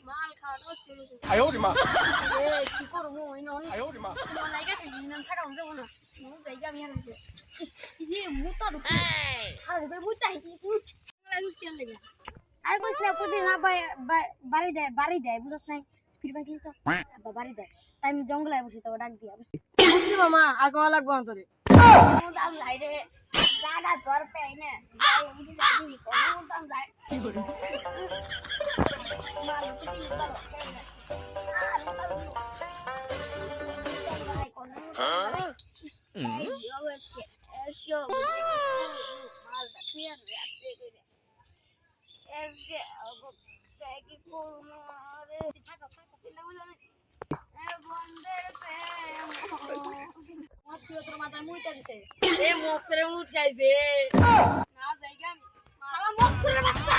মাল খাওয়াটা হচ্ছে গেছে। 哎呦我的妈！ এ কি করবো ওই নন 哎呦我的妈！ নাইকা খাইছি না থাকা হচ্ছে না মু জায়গা আমি হারাইছি ইয়ে মুতা দুছে হারাই করে মুতা ই লাইস কেন লাগা আর কইছ না প্রতিদিন বাড়ি দেয় বুঝছ নাই ফিরবা কি তো বাড়ি দেয় তাই আমি জঙ্গলে বসে তো ডাক দিয়া বুঝছি বুঝছি মামা আর কওয়া লাগবে না তোরে মু দাম যাই রে জায়গা তোর পেই না যাই এমনি যাই দি কোন দাম যাই কি করে মাল তুমি দাও তোর মাথায় মুইটা দিছে এ মুখ ফেরে মুখ গাইছে না জায়গা আমি শালা মুখ খুলে বাচ্চা